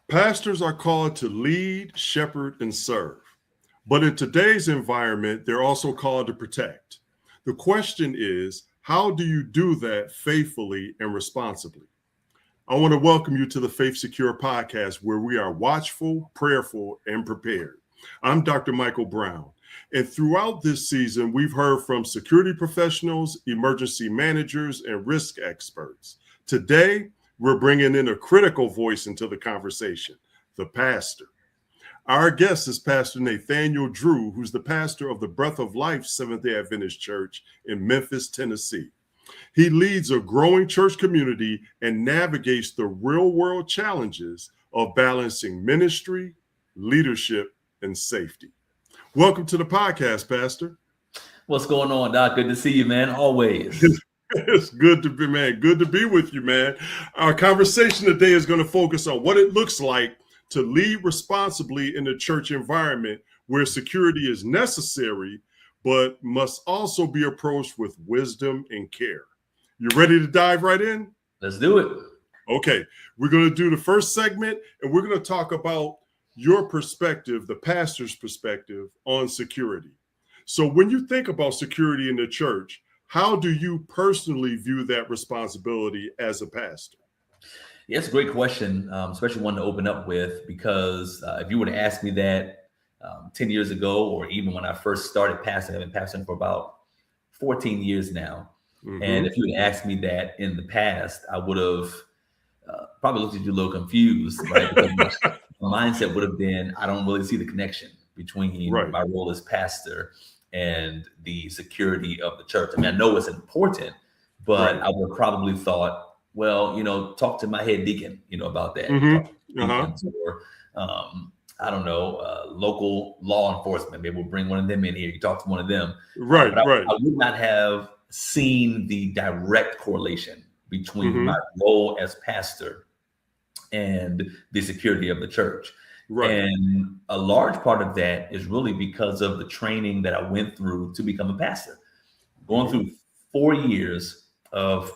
Pastors are called to lead, shepherd, and serve. But in today's environment, they're also called to protect. The question is, how do you do that faithfully and responsibly? I want to welcome you to the Faith Secure podcast, where we are watchful, prayerful, and prepared. I'm Dr. Michael Brown. And throughout this season, we've heard from security professionals, emergency managers, and risk experts. Today, we're bringing in a critical voice into the conversation, the pastor. Our guest is Pastor Nathaniel Drew, who's the pastor of the Breath of Life Seventh-day Adventist Church in Memphis, Tennessee. He leads a growing church community and navigates the real-world challenges of balancing ministry, leadership, and safety. Welcome to the podcast, Pastor. What's going on, Doc? Good to see you, man. Always. It's good to be, man. Good to be with you, man. Our conversation today is going to focus on what it looks like to lead responsibly in a church environment where security is necessary, but must also be approached with wisdom and care. You ready to dive right in? Let's do it. Okay. We're going to do the first segment, and we're going to talk about your perspective, the pastor's perspective on security. So when you think about security in the church, how do you personally view that responsibility as a pastor? Yeah, it's a great question, especially one to open up with, because if you were to ask me that 10 years ago, or even when I first started pastoring, I've been pastoring for about 14 years now. Mm-hmm. And if you would ask me that in the past, I would have probably looked at you a little confused, right? Because my mindset would have been, I don't really see the connection between my role as pastor and the security of the church. I mean, I know it's important, but I would have probably thought, well, talk to my head deacon, about that. Mm-hmm. Or, I don't know, local law enforcement. Maybe we'll bring one of them in here. You talk to one of them. Right. I would not have seen the direct correlation between my role as pastor and the security of the church. Right. And a large part of that is really because of the training that I went through to become a pastor. Going through 4 years of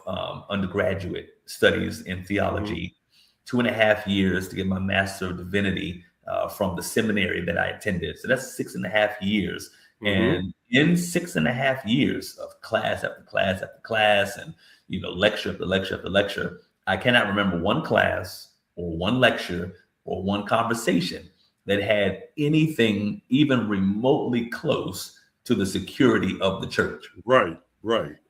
undergraduate studies in theology, 2.5 years to get my Master of Divinity from the seminary that I attended. So that's 6.5 years. And in 6.5 years of class after class after class and, lecture after lecture after lecture, I cannot remember one class or one lecture or one conversation that had anything even remotely close to the security of the church. Right.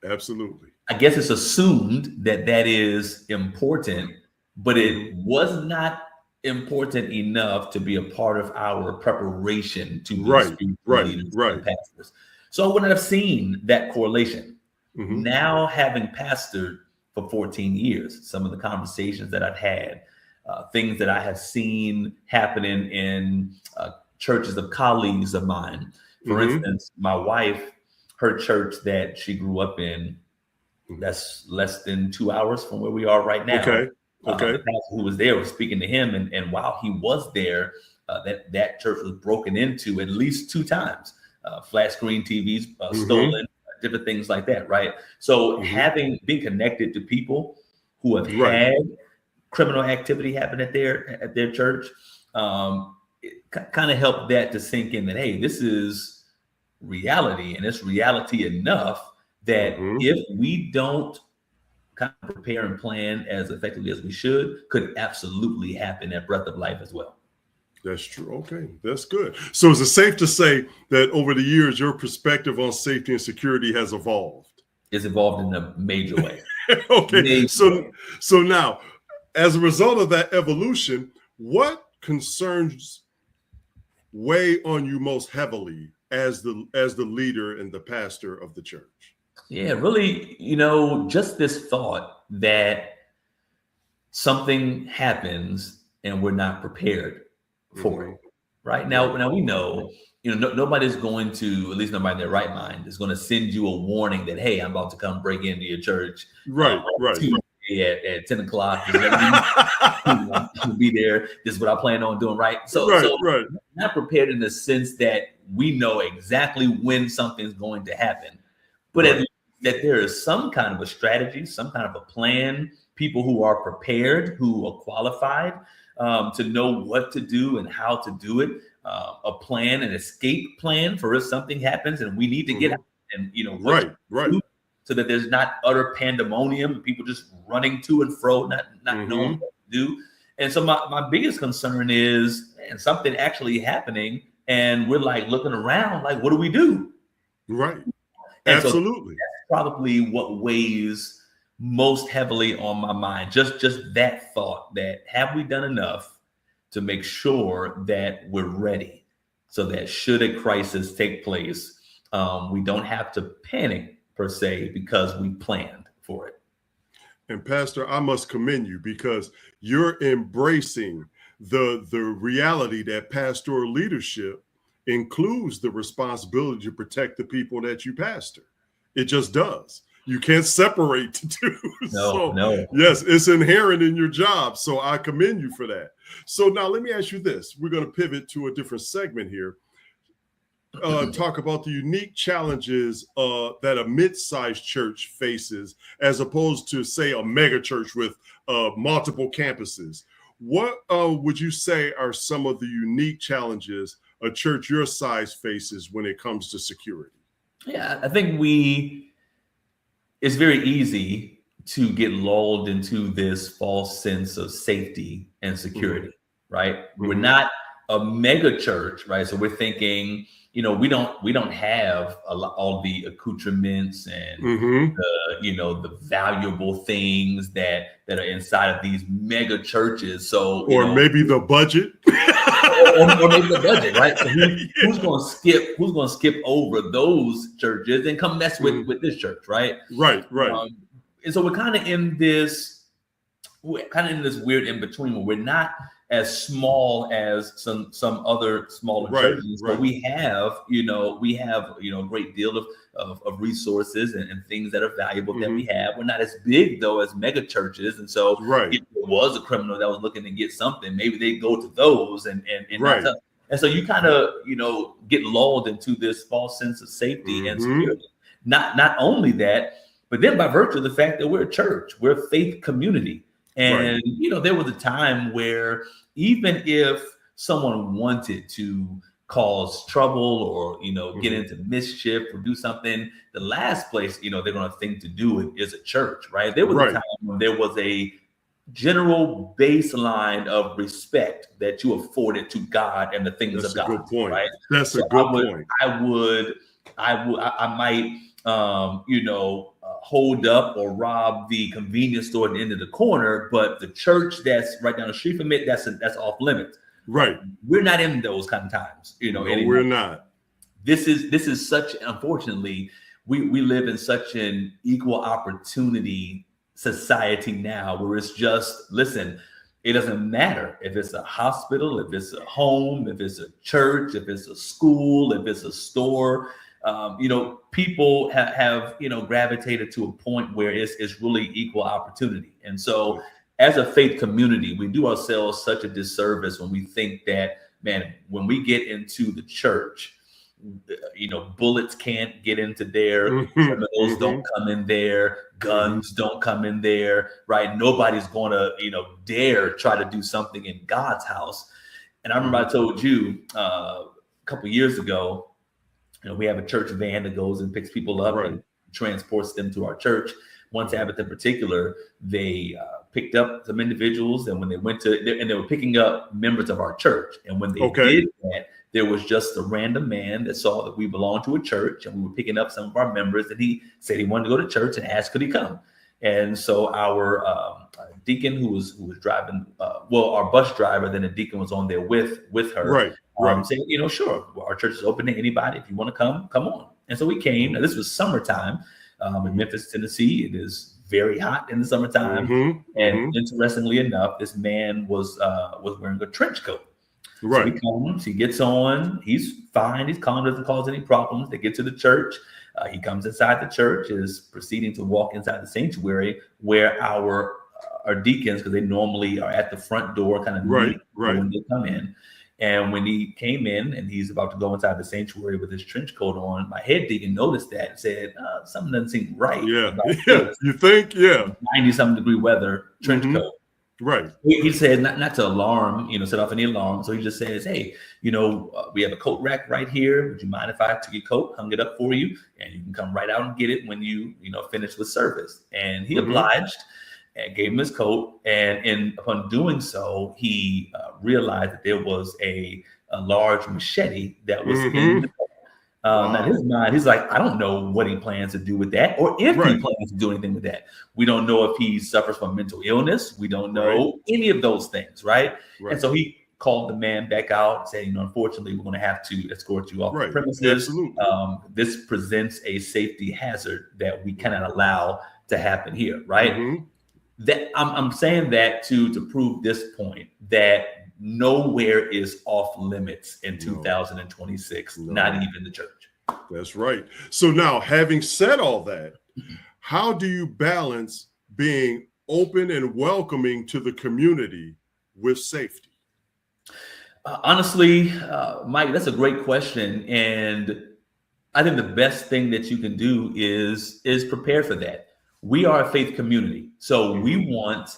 Absolutely. I guess it's assumed that that is important, but it was not important enough to be a part of our preparation to be leaders and pastors. So I wouldn't have seen that correlation. Now, having pastored for 14 years, some of the conversations that I've had, things that I have seen happening in churches of colleagues of mine. For instance, my wife, her church that she grew up in, that's less than 2 hours from where we are right now. Okay. The pastor who was there was speaking to him, and while he was there, that church was broken into at least 2 times. Flat screen TVs stolen, different things like that, right? So having been connected to people who have had criminal activity happen at their church, it kind of helped that to sink in that, hey, this is reality, and it's reality enough that if we don't kind of prepare and plan as effectively as we should, could absolutely happen at Breath of Life as well. That's true. Okay, that's good. So is it safe to say that over the years, your perspective on safety and security has evolved? It's evolved in a major way. Okay, so now, as a result of that evolution, what concerns weigh on you most heavily as the leader and the pastor of the church? Yeah, really, just this thought that something happens and we're not prepared for it. Right now we know, nobody's going to, at least nobody in their right mind, is going to send you a warning that, hey, I'm about to come break into your church. Right. At 10 o'clock. You'll be there. This is what I plan on doing, right? So not prepared in the sense that we know exactly when something's going to happen, but at least that there is some kind of a strategy, some kind of a plan, people who are prepared, who are qualified, to know what to do and how to do it. A plan, an escape plan for if something happens and we need to get out, and what right, so that there's not utter pandemonium, people just running to and fro, not knowing what to do. And so my biggest concern is, and something actually happening, and we're like looking around, like, what do we do? Right. And Absolutely. So that's probably what weighs most heavily on my mind. Just that thought, that have we done enough to make sure that we're ready, so that should a crisis take place, we don't have to panic per se because we planned for it. And Pastor, I must commend you, because you're embracing the reality that pastoral leadership includes the responsibility to protect the people that you pastor. It just does. You can't separate the two. No. Yes, it's inherent in your job. So I commend you for that. So now let me ask you this. We're going to pivot to a different segment here. Talk about the unique challenges that a mid-sized church faces, as opposed to, say, a mega church with multiple campuses. What would you say are some of the unique challenges a church your size faces when it comes to security? Yeah, I think it's very easy to get lulled into this false sense of safety and security, right? We're not a mega church, right? So we're thinking, we don't have all the accoutrements and the valuable things that are inside of these mega churches. So maybe the budget, or maybe the budget, right? So who's going to skip over those churches and come mess with this church, right? Right. And so we're kind of in this weird in between where we're not as small as some other smaller churches, but we have a great deal of resources and things that are valuable that we have. We're not as big though as mega churches, and so if there was a criminal that was looking to get something, maybe they go to those and so you kind of get lulled into this false sense of safety and security. Not only that, but then by virtue of the fact that we're a church, we're a faith community. And, there was a time where even if someone wanted to cause trouble or, get into mischief or do something, the last place, they're going to think to do it is a church, right? There was a time when there was a general baseline of respect that you afforded to God and the things of God. That's a good point. Right? That's a good point. I might, hold up or rob the convenience store at the end of the corner, but the church that's right down the street from it, that's off limits. Right. We're not in those kind of times, No, we're not. This is such, unfortunately, we live in such an equal opportunity society now where it's just, listen, it doesn't matter if it's a hospital, if it's a home, if it's a church, if it's a school, if it's a store. People have gravitated to a point where it's really equal opportunity. And so as a faith community, we do ourselves such a disservice when we think that, man, when we get into the church, bullets can't get into there, criminals don't come in there, guns don't come in there, right? Nobody's going to, dare try to do something in God's house. And I remember I told you a couple of years ago, we have a church van that goes and picks people up and transports them to our church. One Sabbath in particular, they picked up some individuals, and when they went and they were picking up members of our church. And when they did that, there was just a random man that saw that we belonged to a church and we were picking up some of our members, and he said he wanted to go to church and asked, could he come? And so our deacon who was driving, our bus driver, then the deacon was on there with her. Saying, sure, our church is open to anybody. If you want to come on. And so we came. Now, this was summertime in Memphis, Tennessee. It is very hot in the summertime. And interestingly enough, this man was wearing a trench coat. So he comes, he gets on, he's fine, he's calm, doesn't cause any problems. They get to the church. He comes inside the church, is proceeding to walk inside the sanctuary where our deacons, because they normally are at the front door, kind of when they come in. And when he came in and he's about to go inside the sanctuary with his trench coat on, my head deacon noticed that and said, something doesn't seem right. Yeah. You think? Yeah. 90-something degree weather, trench coat. Right. He said not to alarm, set off any alarm. So he just says, hey, we have a coat rack right here. Would you mind if I took your coat, hung it up for you, and you can come right out and get it when you finish with service? And he obliged and gave him his coat. And upon doing so, he realized that there was a large machete that was in the coat. Now, in his mind, he's like, I don't know what he plans to do with that, or if he plans to do anything with that. We don't know if he suffers from mental illness. We don't know any of those things, right? And so he called the man back out and said, unfortunately, we're going to have to escort you off the premises. This presents a safety hazard that we cannot allow to happen here, right? That I'm saying that to prove this point, that nowhere is off limits in 2026, not even the church. That's right. So now, having said all that, how do you balance being open and welcoming to the community with safety? Honestly, Mike, that's a great question. And I think the best thing that you can do is prepare for that. We are a faith community. So we want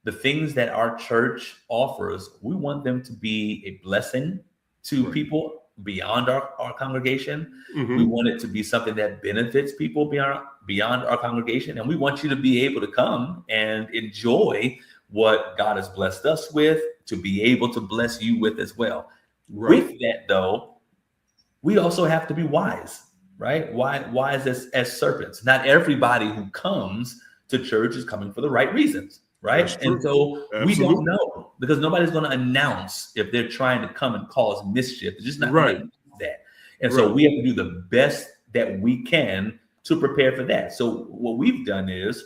the things that our church offers, we want them to be a blessing to people beyond our congregation. We want it to be something that benefits people beyond our congregation. And we want you to be able to come and enjoy what God has blessed us with, to be able to bless you with as well. With that, though, we also have to be wise, right? Wise as serpents. Not everybody who comes to church is coming for the right reasons. Right. And so we don't know, because nobody's going to announce if they're trying to come and cause mischief. They're just not going to do that. And so we have to do the best that we can to prepare for that. So what we've done is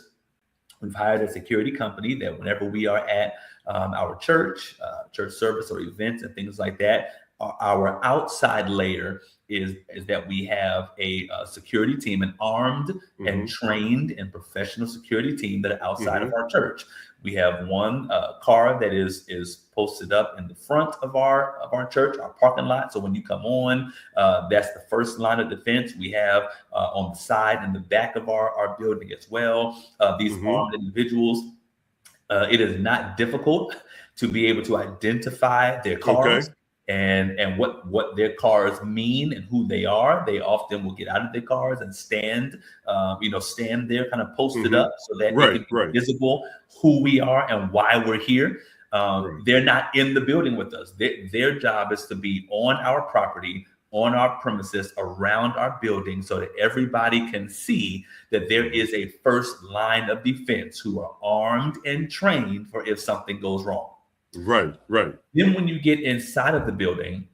we've hired a security company that whenever we are at our church service or events and things like that, our outside layer is that we have a security team, an armed and trained and professional security team that are outside of our church. We have one car that is posted up in the front of our church, our parking lot. So when you come on, that's the first line of defense. We have on the side and the back of our building as well. These armed individuals. It is not difficult to be able to identify their cars. And what their cars mean and who they are. They often will get out of their cars and stand there kind of posted up so that it can be visible who we are and why we're here. They're not in the building with us. Their job is to be on our property, on our premises, around our building, so that everybody can see that there is a first line of defense who are armed and trained for if something goes wrong. Right. Then when you get inside of the building,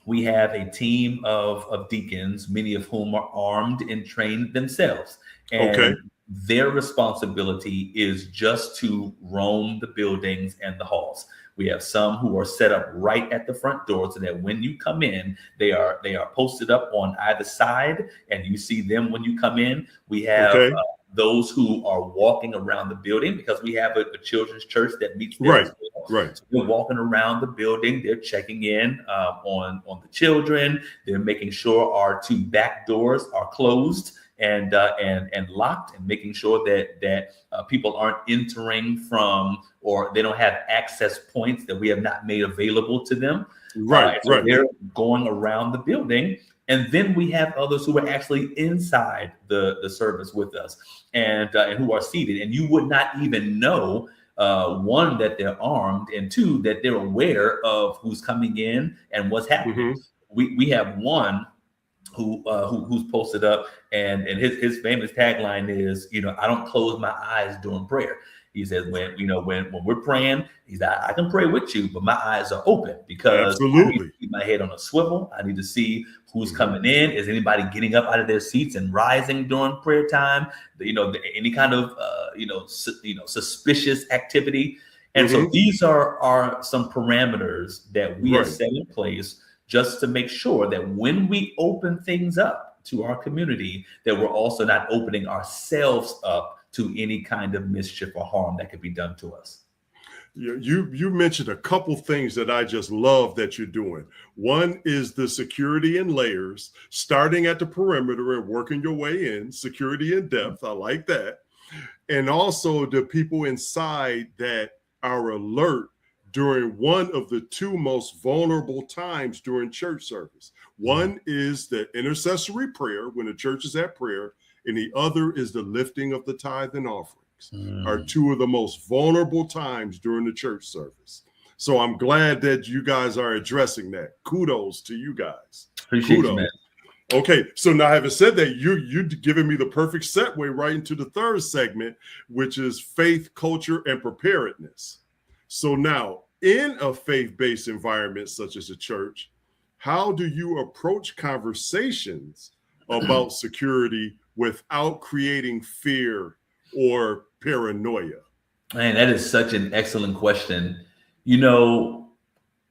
we have a team of deacons, many of whom are armed and trained themselves. And their responsibility is just to roam the buildings and the halls. We have some who are set up right at the front door so that when you come in, they are posted up on either side and you see them when you come in. We have those who are walking around the building, because we have a children's church that meets there. So they're walking around the building. They're checking in on the children. They're making sure our two back doors are closed and locked, and making sure that people aren't entering from, or they don't have access points that we have not made available to them. So they're going around the building. And then we have others who are actually inside the service with us and who are seated. And you would not even know, one, that they're armed, and two, that they're aware of who's coming in and what's happening. We have one who's posted up, and his famous tagline is, I don't close my eyes during prayer. He says, when we're praying, he's like, I can pray with you, but my eyes are open, because I need to keep my head on a swivel. I need to see who's coming in. Is anybody getting up out of their seats and rising during prayer time? Any kind of suspicious activity. And so these are some parameters that we have set in place just to make sure that when we open things up to our community, that we're also not opening ourselves up to any kind of mischief or harm that could be done to us. You mentioned a couple things that I just love that you're doing. One is the security in layers, starting at the perimeter and working your way in, security in depth. I like that. And also the people inside that are alert during one of the two most vulnerable times during church service. One is the intercessory prayer when the church is at prayer, and the other is the lifting of the tithe and offerings, are two of the most vulnerable times during the church service. So I'm glad that you guys are addressing that. Kudos to you guys. Appreciate Kudos. you, man. Okay, so now having said that, you're giving me the perfect segue right into the third segment, which is faith, culture, and preparedness. So now, in a faith-based environment such as a church, how do you approach conversations about security without creating fear or paranoia? Man, that is such an excellent question. You know,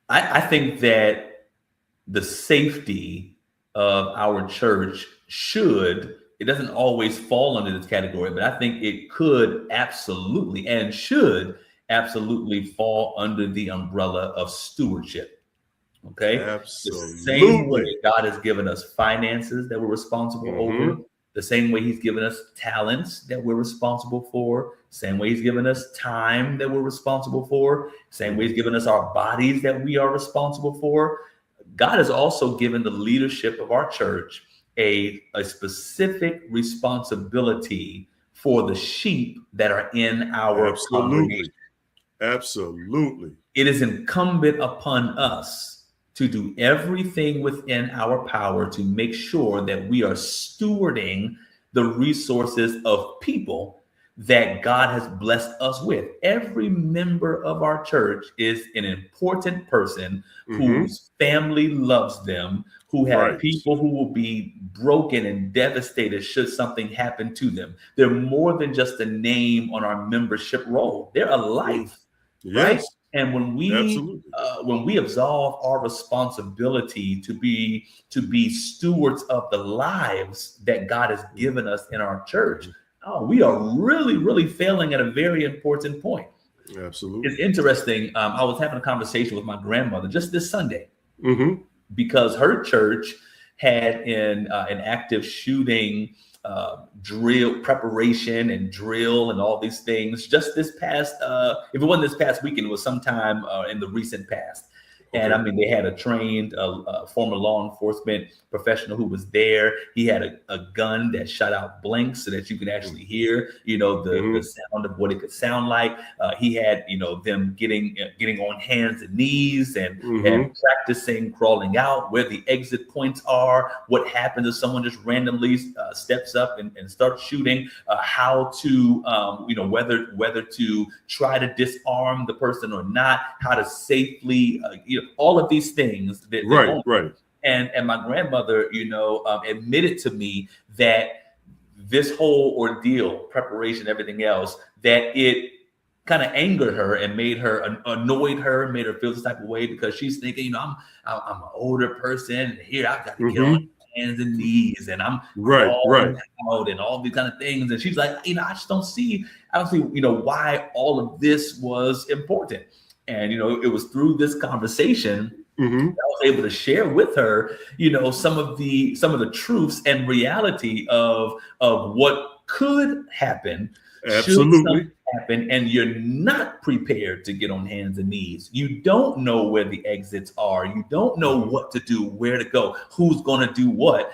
I think that the safety of our church it doesn't always fall under this category, but I think it could absolutely and should absolutely fall under the umbrella of stewardship. Okay. Absolutely. The same way God has given us finances that we're responsible over, the same way he's given us talents that we're responsible for, same way he's given us time that we're responsible for, same way he's given us our bodies that we are responsible for. God has also given the leadership of our church a specific responsibility for the sheep that are in our congregation. Absolutely. It is incumbent upon us to do everything within our power to make sure that we are stewarding the resources of people that God has blessed us with. Every member of our church is an important person whose family loves them, who have people who will be broken and devastated should something happen to them. They're more than just a name on our membership roll. They're a life, right? And when we absolve our responsibility to be stewards of the lives that God has given us in our church, we are really, really failing at a very important point. Absolutely. It's interesting. I was having a conversation with my grandmother just this Sunday because her church had an active shooting drill preparation and drill and all these things just this past, if it wasn't this past weekend, it was sometime in the recent past. And I mean, they had a trained former law enforcement professional who was there. He had a gun that shot out blanks so that you could actually hear, the sound of what it could sound like. He had, them getting on hands and knees and practicing crawling out, where the exit points are, what happens if someone just randomly steps up and starts shooting, how to, whether to try to disarm the person or not, how to safely, all of these things. Right. And my grandmother, admitted to me that this whole ordeal, preparation, everything else, that it kind of angered her and annoyed her, made her feel this type of way because she's thinking, I'm an older person, and here I've got to get on hands and knees, and I'm out and all these kind of things. And she's like, I just don't see, why all of this was important. And, it was through this conversation that I was able to share with her, some of the truths and reality of what could happen. Absolutely. Should something happen and you're not prepared to get on hands and knees. You don't know where the exits are. You don't know what to do, where to go, who's going to do what,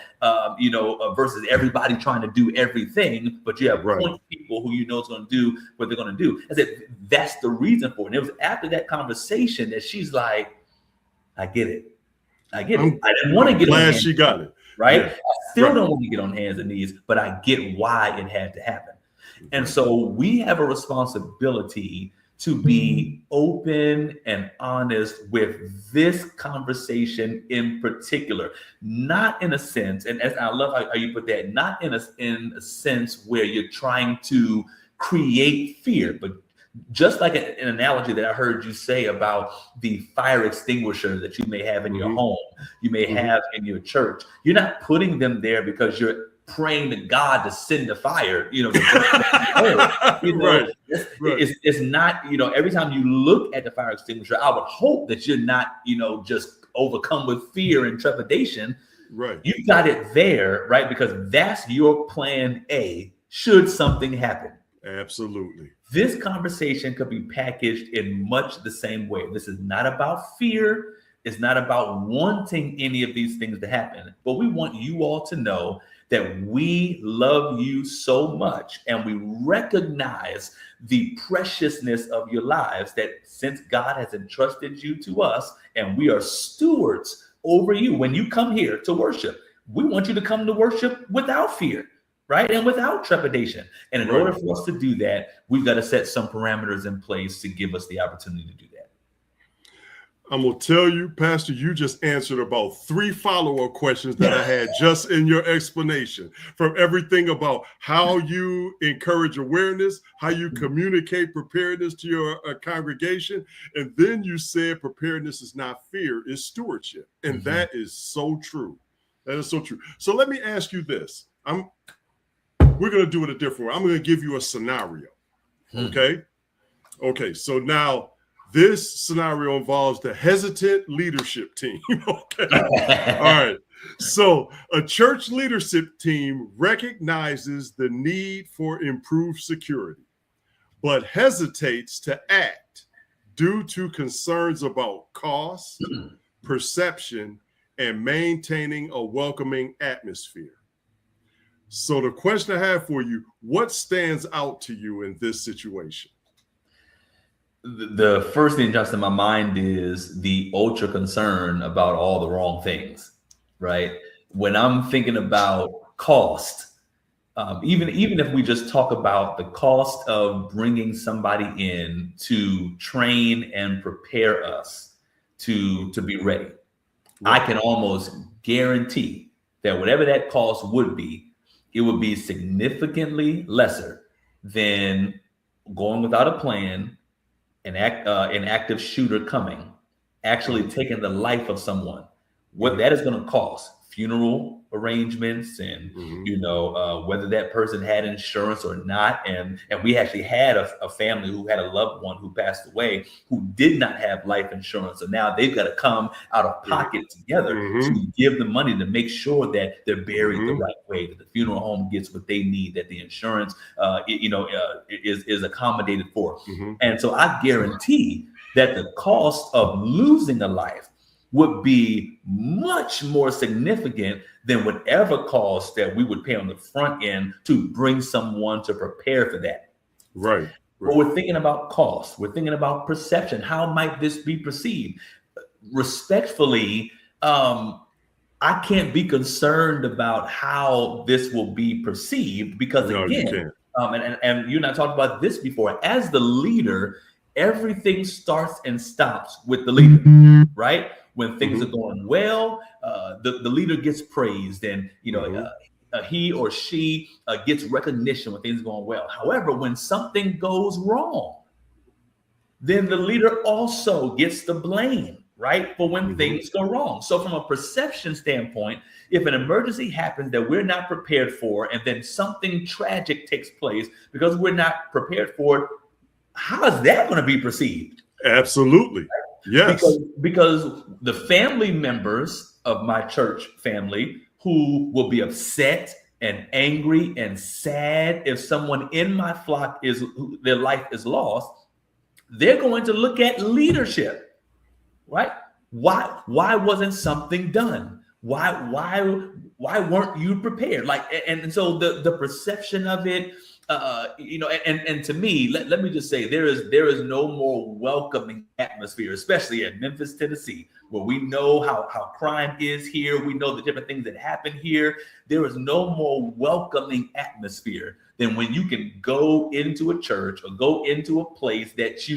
versus everybody trying to do everything. But you have point people who is going to do what they're going to do. I said, that's the reason for it. And it was after that conversation that she's like, I get it. I didn't want to get on hands. She got it. Right? Yeah. I still don't want to get on hands and knees, but I get why it had to happen. And so we have a responsibility to be open and honest with this conversation in particular, not in a sense, and as I love how you put that, not in a sense where you're trying to create fear, but just like an analogy that I heard you say about the fire extinguisher that you may have in your home, you may have in your church. You're not putting them there because you're praying to God to send the fire, It's not, every time you look at the fire extinguisher, I would hope that you're not, just overcome with fear and trepidation. Right. You've got it there, right? Because that's your plan A should something happen. Absolutely. This conversation could be packaged in much the same way. This is not about fear. It's not about wanting any of these things to happen, but we want you all to know that we love you so much and we recognize the preciousness of your lives, that since God has entrusted you to us and we are stewards over you, when you come here to worship, we want you to come to worship without fear, right? And without trepidation. And in order for us to do that, we've got to set some parameters in place to give us the opportunity to do that. I'm going to tell you, Pastor, you just answered about 3 follow-up questions that I had just in your explanation, from everything about how you encourage awareness, how you communicate preparedness to your congregation. And then you said preparedness is not fear, it's stewardship. And that is so true. That is so true. So let me ask you this. We're going to do it a different way. I'm going to give you a scenario. Okay. Okay. So now, this scenario involves the hesitant leadership team. Okay. All right. So a church leadership team recognizes the need for improved security, but hesitates to act due to concerns about cost, perception, and maintaining a welcoming atmosphere. So the question I have for you, what stands out to you in this situation? The first thing that jumps in my mind is the ultra concern about all the wrong things, right? When I'm thinking about cost, even if we just talk about the cost of bringing somebody in to train and prepare us to be ready, I can almost guarantee that whatever that cost would be, it would be significantly lesser than going without a plan, an active shooter coming, actually taking the life of someone. What that is going to cost, funeral arrangements, and whether that person had insurance or not. And we actually had a family who had a loved one who passed away who did not have life insurance. So now they've got to come out of pocket together to give the money to make sure that they're buried the right way, that the funeral home gets what they need, that the insurance is accommodated for. And so I guarantee that the cost of losing a life would be much more significant than whatever cost that we would pay on the front end to bring someone to prepare for that. Right. But we're thinking about cost. We're thinking about perception. How might this be perceived? Respectfully, I can't be concerned about how this will be perceived because, again, and you and I talked about this before, as the leader, everything starts and stops with the leader, right? When things are going well, the leader gets praised, and he or she gets recognition when things are going well. However, when something goes wrong, then the leader also gets the blame, right, for when things go wrong. So from a perception standpoint, if an emergency happens that we're not prepared for, and then something tragic takes place because we're not prepared for it, how is that going to be perceived? Absolutely. Yes. Because the family members of my church family who will be upset and angry and sad if someone in my flock their life is lost, they're going to look at leadership, right? Why wasn't something done? Why weren't you prepared? And so the perception of it, and to me, let me just say, there is no more welcoming atmosphere, especially in Memphis, Tennessee, where we know how crime is here. We know the different things that happen here. There is no more welcoming atmosphere than when you can go into a church or go into a place that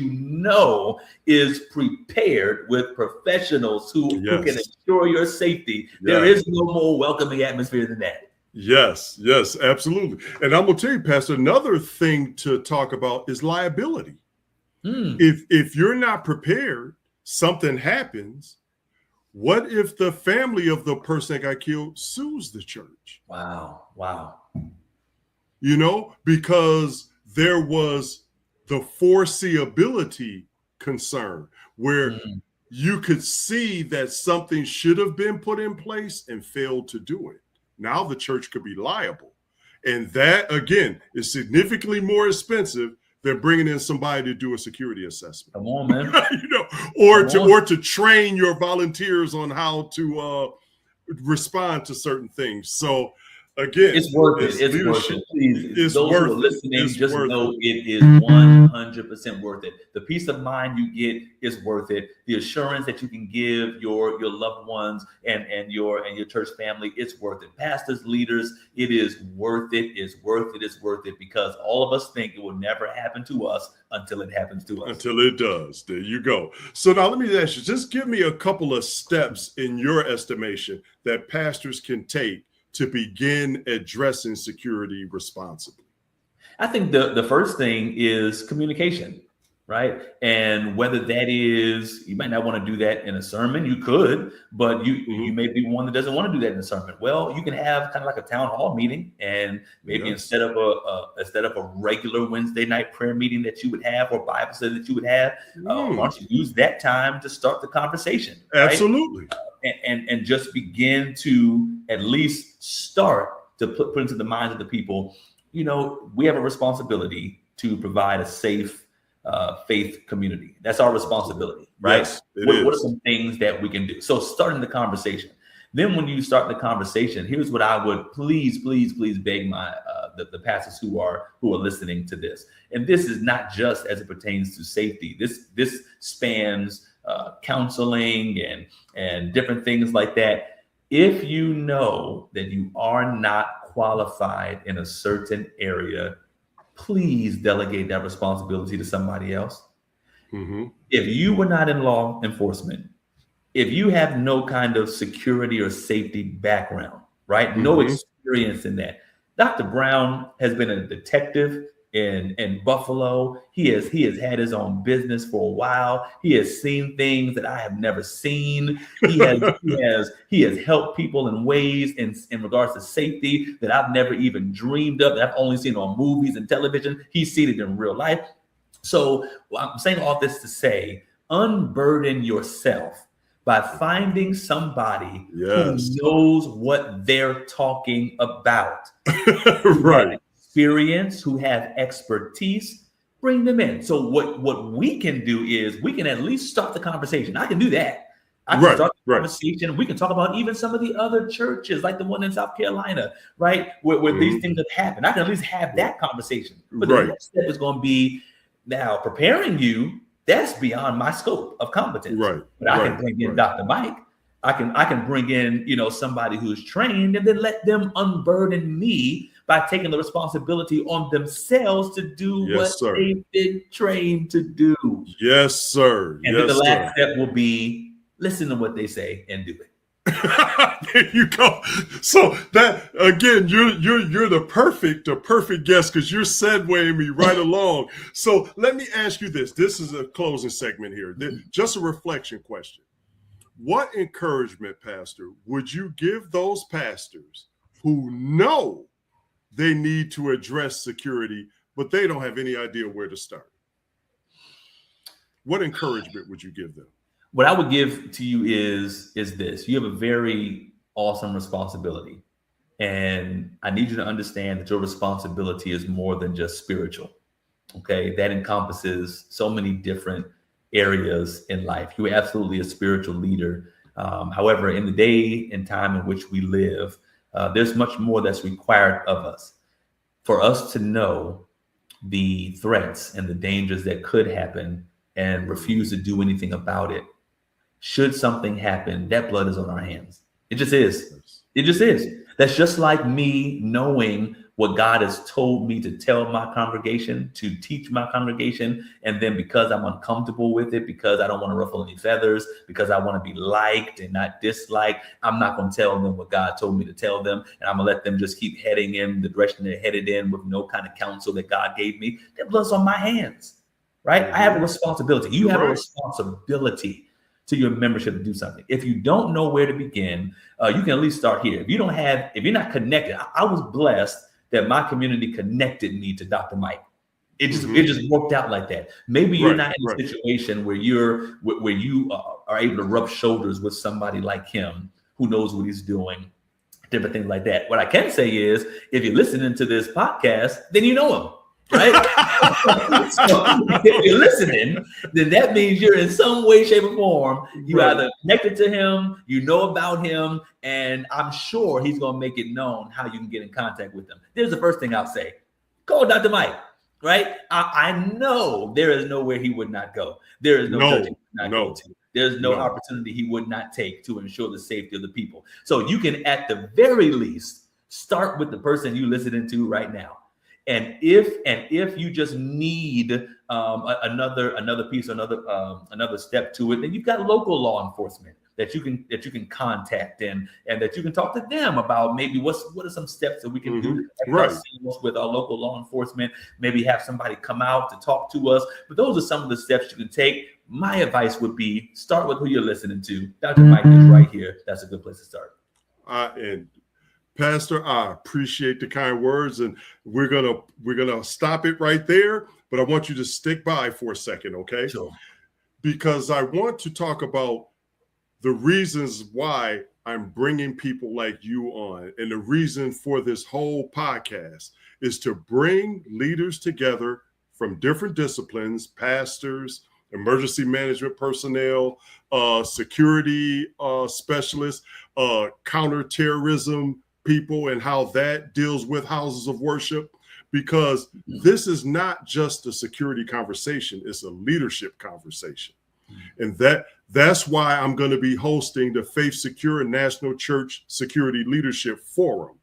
is prepared with professionals who can ensure your safety. There is no more welcoming atmosphere than that. Yes, absolutely. And I'm going to tell you, Pastor, another thing to talk about is liability. If you're not prepared, something happens. What if the family of the person that got killed sues the church? Wow. Because there was the foreseeability concern where you could see that something should have been put in place and failed to do it. Now the church could be liable. And that, again, is significantly more expensive than bringing in somebody to do a security assessment. Come on, man. Or to train your volunteers on how to respond to certain things. So again, it's worth it. It's worth it. Please, those who are listening, just know it is 100% worth it. The peace of mind you get is worth it. The assurance that you can give your loved ones and your church family, it's worth it. Pastors, leaders, it is worth it. It's worth it. It's worth it, because all of us think it will never happen to us until it happens to us. Until it does. There you go. So now let me ask you, just give me a couple of steps in your estimation that pastors can take to begin addressing security responsibly. I think the first thing is communication, right? And whether that is, you might not want to do that in a sermon, you could, but you may be one that doesn't want to do that in a sermon. Well, you can have kind of like a town hall meeting, and maybe instead of a regular Wednesday night prayer meeting that you would have, or Bible study that you would have, why don't you use that time to start the conversation? Right? Absolutely. And just begin to at least start to put into the minds of the people, we have a responsibility to provide a safe faith community. That's our responsibility, right? Yes, what are some things that we can do? So starting the conversation. Then when you start the conversation, here's what I would please beg my the pastors who are listening to this. And this is not just as it pertains to safety. This spans counseling and different things like that. If you know that you are not qualified in a certain area, please delegate that responsibility to somebody else. If you were not in law enforcement, if you have no kind of security or safety background, right? No experience in that. Dr. Brown has been a detective in Buffalo. He has had his own business for a while. He has seen things that I have never seen. He has helped people in ways in regards to safety that I've never even dreamed of, that I've only seen on movies and television. He's seen it in real life. So I'm saying all this to say, unburden yourself by finding somebody who knows what they're talking about. Right. Experience, who have expertise, bring them in. So what we can do is we can at least start the conversation. I can do that. I can start the conversation. We can talk about even some of the other churches, like the one in South Carolina, right? Where these things have happened. I can at least have that conversation. But the next step is going to be now preparing you. That's beyond my scope of competence. Right. But I can bring in Dr. Mike. I can bring in, somebody who's trained, and then let them unburden me by taking the responsibility on themselves to do what they've been trained to do. Yes, sir. And then the last step will be listen to what they say and do it. There you go. So that again, you're the perfect guest, because you're segueing me right along. So let me ask you this. This is a closing segment here. Just a reflection question. What encouragement, Pastor, would you give those pastors who know they need to address security, but they don't have any idea where to start? What encouragement would you give them? What I would give to you is this. You have a very awesome responsibility. And I need you to understand that your responsibility is more than just spiritual. Okay. That encompasses so many different areas in life. You are absolutely a spiritual leader. However, in the day and time in which we live, there's much more that's required of us. For us to know the threats and the dangers that could happen and refuse to do anything about it. Should something happen, that blood is on our hands. It just is. It just is. That's just like me knowing what God has told me to tell my congregation, to teach my congregation. And then because I'm uncomfortable with it, because I don't want to ruffle any feathers, because I want to be liked and not disliked, I'm not going to tell them what God told me to tell them. And I'm going to let them just keep heading in the direction they're headed in with no kind of counsel that God gave me. That blood's on my hands, right? I have a responsibility. You have a responsibility to your membership to do something. If you don't know where to begin, you can at least start here. If you're not connected, I was blessed that my community connected me to Dr. Mike. It just worked out like that. Maybe you're not in a situation where you are able to rub shoulders with somebody like him who knows what he's doing. different things like that. What I can say is, if you're listening to this podcast, then you know him. Right? So if you're listening, then that means you're in some way, shape, or form. You either connected to him, you know about him, and I'm sure he's going to make it known how you can get in contact with him. There's the first thing I'll say. Call Dr. Mike, right? I know there is nowhere he would not go. There is no church he would not go to. There's no opportunity he would not take to ensure the safety of the people. So you can, at the very least, start with the person you're listening to right now. And if you just need another piece, another step to it, then you've got local law enforcement that you can contact and that you can talk to them about maybe what are some steps that we can do with our local law enforcement. Maybe have somebody come out to talk to us. But those are some of the steps you can take. My advice would be start with who you're listening to. Dr. Mike is right here. That's a good place to start. And Pastor, I appreciate the kind words, and we're gonna stop it right there. But I want you to stick by for a second, okay? Sure. Because I want to talk about the reasons why I'm bringing people like you on, and the reason for this whole podcast is to bring leaders together from different disciplines, pastors, emergency management personnel, security specialists, counterterrorism people, and how that deals with houses of worship, because this is not just a security conversation, it's a leadership conversation. And that's why I'm going to be hosting the Faith Secure National Church Security Leadership Forum,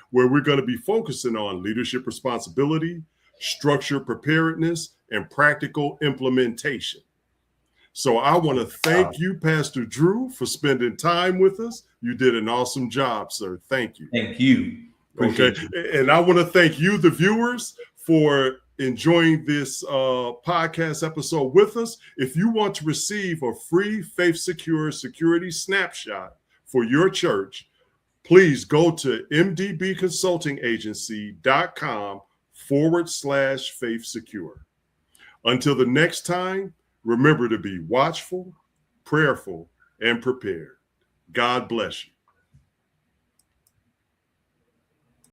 where we're going to be focusing on leadership responsibility, structure preparedness, and practical implementation. So I want to thank you, Pastor Drew, for spending time with us. You did an awesome job, sir. Thank you. Thank you. Okay. And I want to thank you, the viewers, for enjoying this podcast episode with us. If you want to receive a free Faith Secure security snapshot for your church, please go to mdbconsultingagency.com/Faith Secure. Until the next time, remember to be watchful, prayerful, and prepared. God bless you.